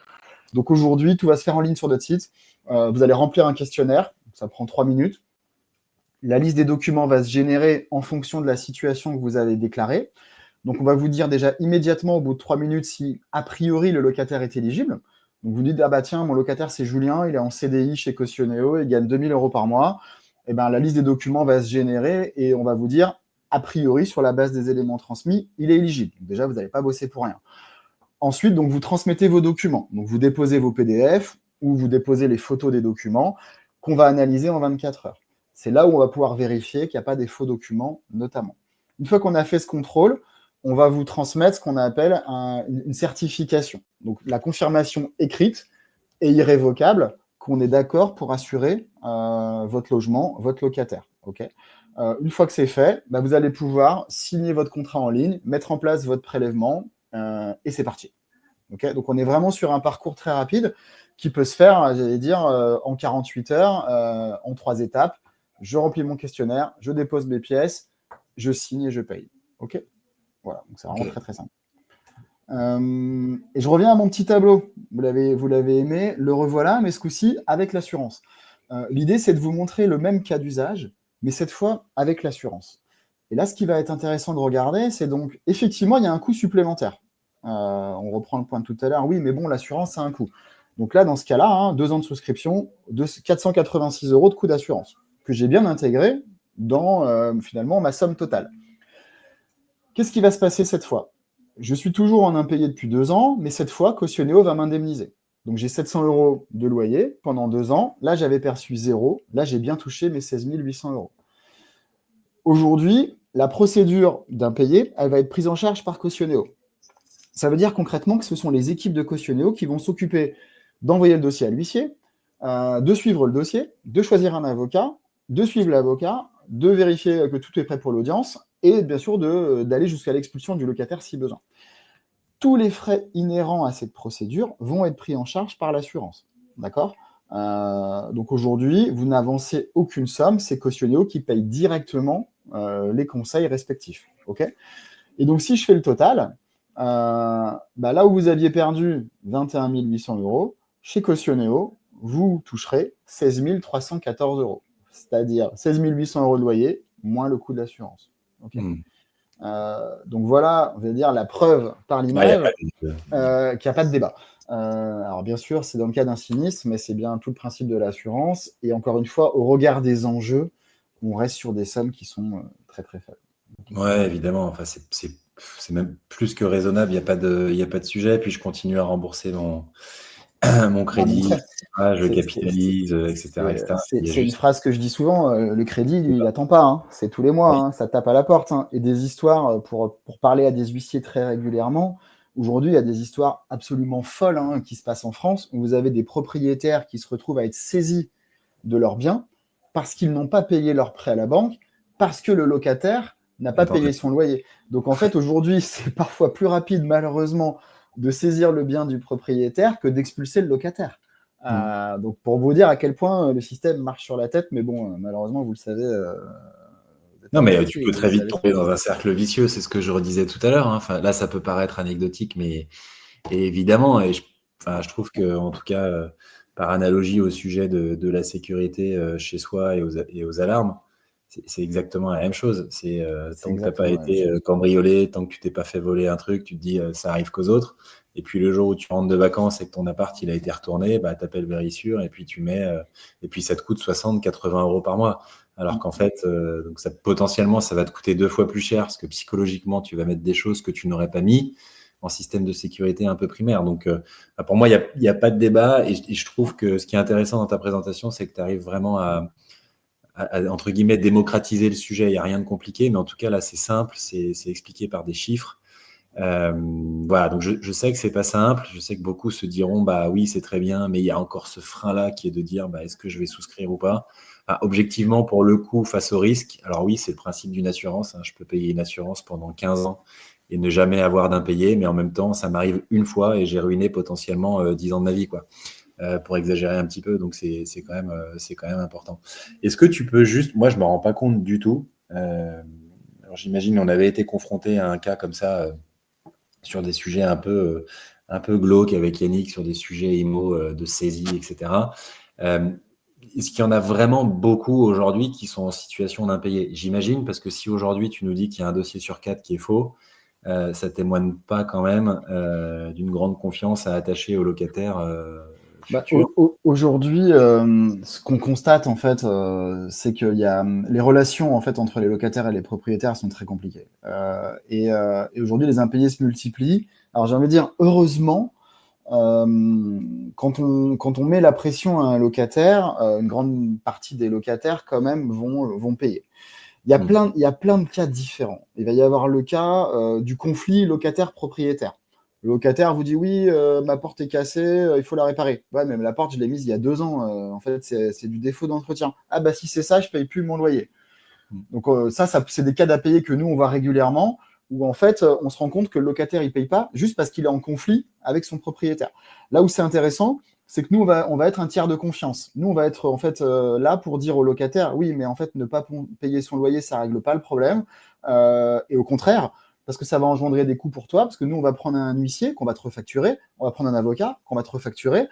Donc aujourd'hui, tout va se faire en ligne sur notre site. Vous allez remplir un questionnaire. Ça prend 3 minutes. La liste des documents va se générer en fonction de la situation que vous avez déclarée. Donc, on va vous dire déjà immédiatement, au bout de 3 minutes, si a priori le locataire est éligible. Donc, vous dites, ah bah tiens, mon locataire, c'est Julien, il est en CDI chez Cautioneo, il gagne 2000 euros par mois. Et ben, la liste des documents va se générer et on va vous dire, a priori, sur la base des éléments transmis, il est éligible. Donc, déjà, vous n'allez pas bosser pour rien. Ensuite, donc, vous transmettez vos documents. Donc, vous déposez vos PDF ou vous déposez les photos des documents qu'on va analyser en 24 heures. C'est là où on va pouvoir vérifier qu'il n'y a pas des faux documents, notamment. Une fois qu'on a fait ce contrôle, on va vous transmettre ce qu'on appelle une certification. Donc, la confirmation écrite et irrévocable qu'on est d'accord pour assurer votre logement, votre locataire. Okay. Une fois que c'est fait, vous allez pouvoir signer votre contrat en ligne, mettre en place votre prélèvement et c'est parti. Okay. Donc, on est vraiment sur un parcours très rapide qui peut se faire, j'allais dire, en 48 heures, en 3 étapes. Je remplis mon questionnaire, je dépose mes pièces, je signe et je paye. OK. Voilà, donc c'est vraiment très très simple. Et je reviens à mon petit tableau. Vous l'avez aimé, le revoilà, mais ce coup-ci avec l'assurance. L'idée, c'est de vous montrer le même cas d'usage, mais cette fois avec l'assurance. Et là, ce qui va être intéressant de regarder, c'est donc, effectivement, il y a un coût supplémentaire. On reprend le point de tout à l'heure. Oui, mais bon, l'assurance, c'est un coût. Donc là, dans ce cas-là, 2 ans de souscription, 486 euros de coût d'assurance, que j'ai bien intégré dans, finalement, ma somme totale. Qu'est-ce qui va se passer cette fois? Je suis toujours en impayé depuis 2 ans, mais cette fois, Cautioneo va m'indemniser. Donc j'ai 700 euros de loyer pendant 2 ans. Là, j'avais perçu 0. Là, j'ai bien touché mes 16 800 euros. Aujourd'hui, la procédure d'impayé, elle va être prise en charge par Cautioneo. Ça veut dire concrètement que ce sont les équipes de Cautioneo qui vont s'occuper d'envoyer le dossier à l'huissier, de suivre le dossier, de choisir un avocat, de suivre l'avocat, de vérifier que tout est prêt pour l'audience et bien sûr d'aller jusqu'à l'expulsion du locataire si besoin. Tous les frais inhérents à cette procédure vont être pris en charge par l'assurance. D'accord ? Donc aujourd'hui, vous n'avancez aucune somme, c'est Cautioneo qui paye directement les conseils respectifs. Okay, et donc si je fais le total, là où vous aviez perdu 21 800 €, chez Cautioneo, vous toucherez 16 314 €. C'est-à-dire 16 800 € de loyer, moins le coût de l'assurance. Okay, donc voilà, on va dire la preuve par l'image qu'il n'y a pas de débat. Alors bien sûr, c'est dans le cas d'un sinistre, mais c'est bien tout le principe de l'assurance. Et encore une fois, au regard des enjeux, on reste sur des sommes qui sont très très faibles. Ouais, évidemment. Enfin, c'est même plus que raisonnable. Il y a pas de sujet. Puis je continue à rembourser mon crédit, etc. Je capitalise, etc. C'est une phrase que je dis souvent. Le crédit, lui, il n'attend pas. Hein. C'est tous les mois. Oui. Hein. Ça tape à la porte. Hein. Et des histoires, pour parler à des huissiers très régulièrement, aujourd'hui, il y a des histoires absolument folles qui se passent en France, où vous avez des propriétaires qui se retrouvent à être saisis de leurs biens parce qu'ils n'ont pas payé leur prêt à la banque, parce que le locataire n'a pas payé son loyer. Donc en fait, aujourd'hui, c'est parfois plus rapide, malheureusement, de saisir le bien du propriétaire que d'expulser le locataire. Donc pour vous dire à quel point le système marche sur la tête, mais bon, malheureusement, vous le savez. Non, mais tu peux très vite tomber dans un cercle vicieux, c'est ce que je redisais tout à l'heure. Hein. Enfin, là, ça peut paraître anecdotique, mais évidemment, et je trouve que, en tout cas, par analogie au sujet de la sécurité chez soi et aux alarmes, c'est exactement la même chose. C'est tant que tu n'as pas été cambriolé, tant que tu t'es pas fait voler un truc, tu te dis ça arrive qu'aux autres. Et puis le jour où tu rentres de vacances et que ton appart il a été retourné, bah, tu appelles Vérissure et puis tu mets et puis ça te coûte 60, 80 € par mois. Alors qu'en fait, donc potentiellement, ça va te coûter 2 fois plus cher parce que psychologiquement, tu vas mettre des choses que tu n'aurais pas mis en système de sécurité un peu primaire. Donc, pour moi, il y a pas de débat. Et je trouve que ce qui est intéressant dans ta présentation, c'est que tu arrives vraiment à, entre guillemets, démocratiser le sujet. Il n'y a rien de compliqué, mais en tout cas, là, c'est simple, c'est expliqué par des chiffres. Voilà, donc je sais que c'est pas simple. Je sais que beaucoup se diront, bah oui, c'est très bien, mais il y a encore ce frein-là qui est de dire, bah, est-ce que je vais souscrire ou pas? Objectivement, pour le coup, face au risque, alors oui, c'est le principe d'une assurance. Hein. Je peux payer une assurance pendant 15 ans et ne jamais avoir d'impayé, mais en même temps, ça m'arrive une fois et j'ai ruiné potentiellement 10 ans de ma vie, quoi. Pour exagérer un petit peu, donc c'est quand même important. Est-ce que tu peux juste, moi je ne me rends pas compte du tout, alors j'imagine on avait été confronté à un cas comme ça sur des sujets un peu glauques avec Yannick, sur des sujets IMO de saisie, etc. Est-ce qu'il y en a vraiment beaucoup aujourd'hui qui sont en situation d'impayé? J'imagine, parce que si aujourd'hui tu nous dis qu'il y a un dossier sur 4 qui est faux, ça témoigne pas quand même d'une grande confiance à attacher aux locataires futurs. Aujourd'hui, ce qu'on constate en fait, c'est que les relations en fait entre les locataires et les propriétaires sont très compliquées. Et aujourd'hui, les impayés se multiplient. Alors j'ai envie de dire heureusement. Quand on met la pression à un locataire, une grande partie des locataires quand même vont payer. Il y a plein de cas différents. Il va y avoir le cas du conflit locataire-propriétaire. Le locataire vous dit oui, ma porte est cassée, il faut la réparer. Ouais, mais la porte, je l'ai mise il y a 2 ans. En fait, c'est du défaut d'entretien. Ah bah si c'est ça, je paye plus mon loyer. Donc ça, c'est des cas d'impayés que nous, on voit régulièrement, où en fait, on se rend compte que le locataire, il paye pas juste parce qu'il est en conflit avec son propriétaire. Là où c'est intéressant, c'est que nous, on va être un tiers de confiance. Nous, on va être en fait là pour dire au locataire, oui, mais en fait, ne pas payer son loyer, ça règle pas le problème. Et au contraire, parce que ça va engendrer des coûts pour toi, parce que nous, on va prendre un huissier qu'on va te refacturer, on va prendre un avocat qu'on va te refacturer,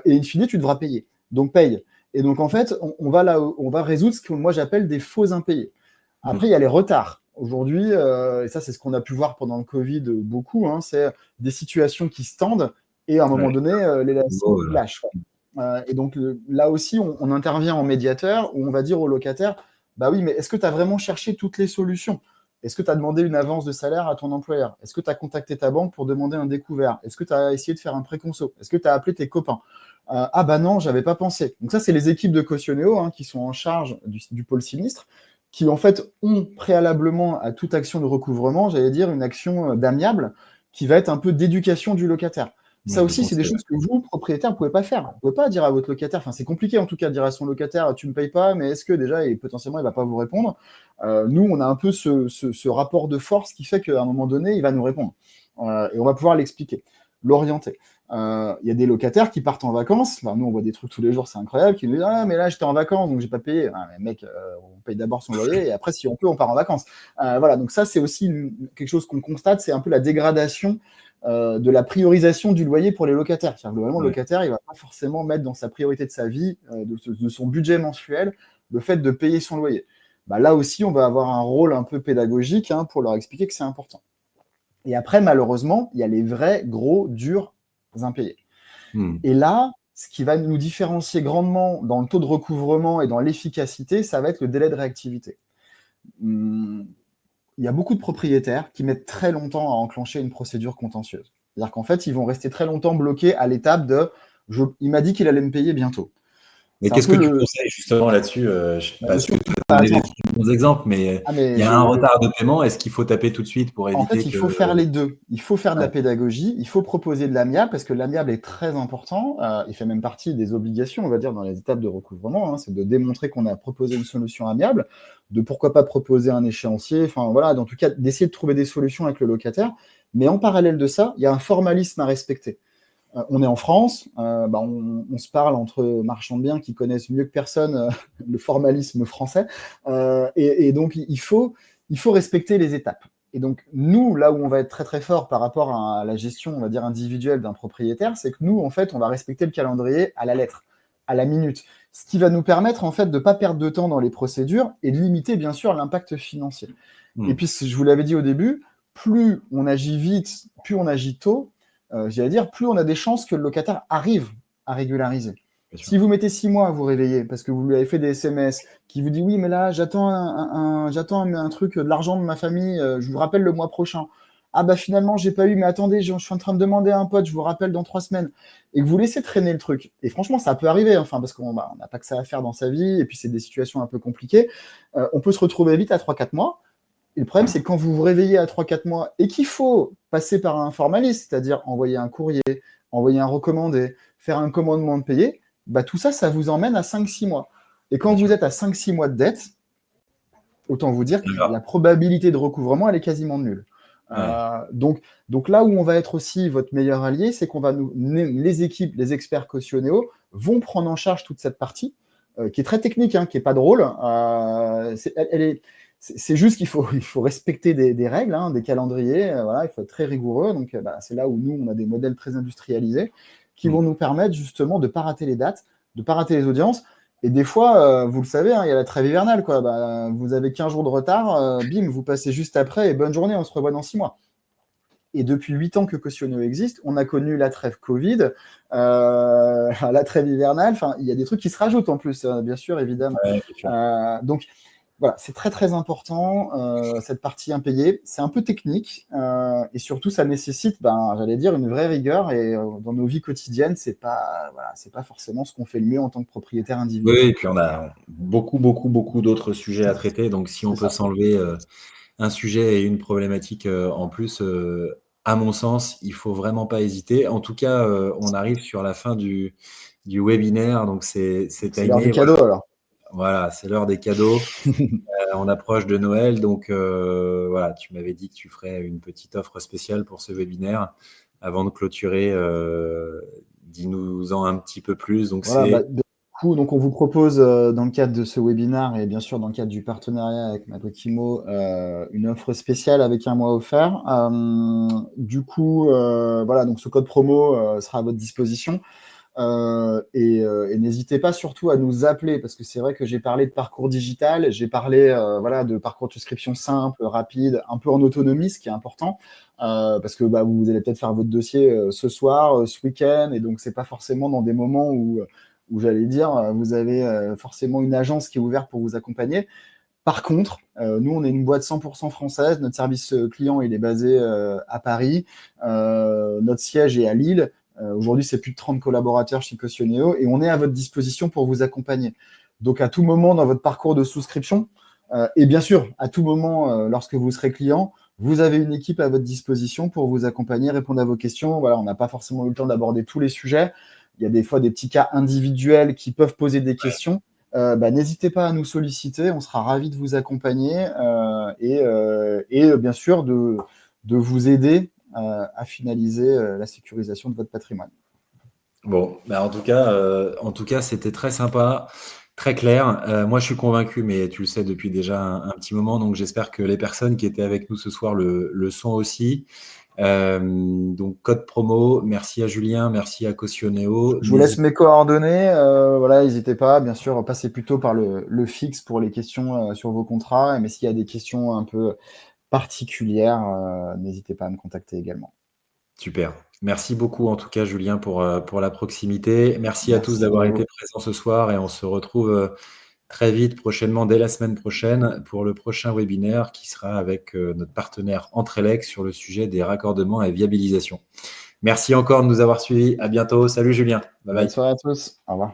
et in fine, tu devras payer. Donc, paye. Et donc, en fait, on va résoudre ce que moi, j'appelle des faux impayés. Après, il y a les retards. Aujourd'hui, et ça, c'est ce qu'on a pu voir pendant le Covid beaucoup, c'est des situations qui se tendent et à un moment donné, les lâchent. Et donc, là aussi, on intervient en médiateur où on va dire au locataire, bah oui, mais est-ce que tu as vraiment cherché toutes les solutions? Est-ce que tu as demandé une avance de salaire à ton employeur? Est-ce que tu as contacté ta banque pour demander un découvert? Est-ce que tu as essayé de faire un préconso? Est-ce que tu as appelé tes copains? Ah bah non, j'avais pas pensé. Donc ça, c'est les équipes de Cautioneo qui sont en charge du pôle sinistre, qui en fait ont préalablement à toute action de recouvrement, j'allais dire, une action d'amiable qui va être un peu d'éducation du locataire. Ça aussi, c'est des choses que vous, propriétaire, ne pouvez pas faire. Vous ne pouvez pas dire à votre locataire, enfin c'est compliqué en tout cas de dire à son locataire, tu ne me payes pas, mais est-ce que déjà, et potentiellement, il ne va pas vous répondre. Nous, on a un peu ce rapport de force qui fait qu'à un moment donné, il va nous répondre. Et on va pouvoir l'expliquer, l'orienter. Il y a des locataires qui partent en vacances. Enfin, nous, on voit des trucs tous les jours, c'est incroyable, qui nous disent « Ah, mais là, j'étais en vacances, donc j'ai pas payé. » Ah, mais mec, on paye d'abord son loyer et après, si on peut, on part en vacances. Voilà, donc ça, c'est aussi quelque chose qu'on constate, c'est un peu la dégradation de la priorisation du loyer pour les locataires. Globalement, le locataire, il va pas forcément mettre dans sa priorité de sa vie, de son budget mensuel, le fait de payer son loyer. Là aussi, on va avoir un rôle un peu pédagogique pour leur expliquer que c'est important. Et après, malheureusement, il y a les vrais, gros, durs impayés. Et là, ce qui va nous différencier grandement dans le taux de recouvrement et dans l'efficacité, ça va être le délai de réactivité. Il y a beaucoup de propriétaires qui mettent très longtemps à enclencher une procédure contentieuse. C'est-à-dire qu'en fait, ils vont rester très longtemps bloqués à l'étape de « il m'a dit qu'il allait me payer bientôt ». Mais qu'est-ce que tu conseilles justement là-dessus parce que tu as donné des bons exemples, mais il y a un retard de paiement. Est-ce qu'il faut taper tout de suite pour éviter En fait, il faut faire les deux. Il faut faire de la pédagogie, il faut proposer de l'amiable, parce que l'amiable est très important. Il fait même partie des obligations, on va dire, dans les étapes de recouvrement. C'est de démontrer qu'on a proposé une solution amiable, de pourquoi pas proposer un échéancier, enfin voilà, en tout cas, d'essayer de trouver des solutions avec le locataire. Mais en parallèle de ça, il y a un formalisme à respecter. On est en France, on se parle entre marchands de biens qui connaissent mieux que personne le formalisme français, et donc il faut respecter les étapes. Et donc nous, là où on va être très très fort par rapport à la gestion, on va dire individuelle d'un propriétaire, c'est que nous, en fait, on va respecter le calendrier à la lettre, à la minute, ce qui va nous permettre en fait de ne pas perdre de temps dans les procédures et de limiter bien sûr l'impact financier. Et puis, je vous l'avais dit au début, plus on agit vite, plus on agit tôt, j'allais dire, plus on a des chances que le locataire arrive à régulariser. Si vous mettez 6 mois à vous réveiller parce que vous lui avez fait des SMS qui vous dit « Oui, mais là, j'attends un truc, de l'argent de ma famille, je vous rappelle le mois prochain. Ah finalement, j'ai pas eu, mais attendez, je suis en train de demander à un pote, je vous rappelle dans 3 semaines. » Et que vous laissez traîner le truc. Et franchement, ça peut arriver, parce qu'on n'a pas que ça à faire dans sa vie, et puis c'est des situations un peu compliquées. On peut se retrouver vite à 3-4 mois. Et le problème, c'est que quand vous vous réveillez à 3-4 mois et qu'il faut passer par un formaliste, c'est-à-dire envoyer un courrier, envoyer un recommandé, faire un commandement de payer, tout ça, ça vous emmène à 5-6 mois. Et quand vous êtes à 5-6 mois de dette, autant vous dire que la probabilité de recouvrement, elle est quasiment nulle. Donc là où on va être aussi votre meilleur allié, c'est qu'on va les équipes, les experts Cautioneo vont prendre en charge toute cette partie, qui est très technique, qui n'est pas drôle. C'est juste qu'il faut respecter des règles, des calendriers, il faut être très rigoureux. Donc, c'est là où nous, on a des modèles très industrialisés qui vont nous permettre justement de ne pas rater les dates, de ne pas rater les audiences. Et des fois, vous le savez, il y a la trêve hivernale. Vous avez 15 jours de retard, bim, vous passez juste après et bonne journée, on se revoit dans 6 mois. Et depuis 8 ans que Cautioneo existe, on a connu la trêve Covid, la trêve hivernale. Il y a des trucs qui se rajoutent en plus, bien sûr, évidemment. Donc, voilà, c'est très très important, cette partie impayée. C'est un peu technique et surtout, ça nécessite, j'allais dire, une vraie rigueur. Et dans nos vies quotidiennes, c'est pas forcément ce qu'on fait le mieux en tant que propriétaire individuel. Oui, et puis on a beaucoup d'autres sujets à traiter. Donc, si on peut s'enlever un sujet et une problématique en plus, à mon sens, il ne faut vraiment pas hésiter. En tout cas, on arrive sur la fin du webinaire. Donc, c'est l'heure des cadeaux, alors. Voilà, c'est l'heure des cadeaux. On approche de Noël, donc voilà, tu m'avais dit que tu ferais une petite offre spéciale pour ce webinaire. Avant de clôturer, dis-nous-en un petit peu plus. Donc, donc on vous propose, dans le cadre de ce webinaire et bien sûr dans le cadre du partenariat avec Mabrikimo, une offre spéciale avec un mois offert. Du coup, donc ce code promo sera à votre disposition. Et n'hésitez pas surtout à nous appeler, parce que c'est vrai que j'ai parlé de parcours digital, j'ai parlé de parcours de souscription simple, rapide, un peu en autonomie, ce qui est important, parce que vous allez peut-être faire votre dossier ce soir, ce week-end, et donc c'est pas forcément dans des moments où j'allais dire, vous avez forcément une agence qui est ouverte pour vous accompagner. Par contre, nous, on est une boîte 100% française, notre service client, il est basé à Paris, notre siège est à Lille. Aujourd'hui, c'est plus de 30 collaborateurs chez Cautioneo et on est à votre disposition pour vous accompagner. Donc, à tout moment dans votre parcours de souscription, et bien sûr, à tout moment, lorsque vous serez client, vous avez une équipe à votre disposition pour vous accompagner, répondre à vos questions. Voilà, on n'a pas forcément eu le temps d'aborder tous les sujets. Il y a des fois des petits cas individuels qui peuvent poser des questions. N'hésitez pas à nous solliciter, on sera ravis de vous accompagner et bien sûr de vous aider à finaliser la sécurisation de votre patrimoine. Bon, bah en tout cas, c'était très sympa, très clair. Moi, je suis convaincu, mais tu le sais depuis déjà un petit moment, donc j'espère que les personnes qui étaient avec nous ce soir le sont aussi. Donc, code promo, merci à Julien, merci à Cautioneo. Je vous laisse mes coordonnées. Voilà, n'hésitez pas. Bien sûr, passez plutôt par le fixe pour les questions sur vos contrats. Mais s'il y a des questions un peu particulières, n'hésitez pas à me contacter également. Super. Merci beaucoup en tout cas, Julien, pour la proximité. Merci à tous Merci d'avoir à été vous. présents ce soir et on se retrouve très vite, prochainement, dès la semaine prochaine, pour le prochain webinaire qui sera avec notre partenaire Entrelex sur le sujet des raccordements et viabilisation. Merci encore de nous avoir suivis. À bientôt. Salut Julien. Bye Bonne bye. soirée à tous. Au revoir.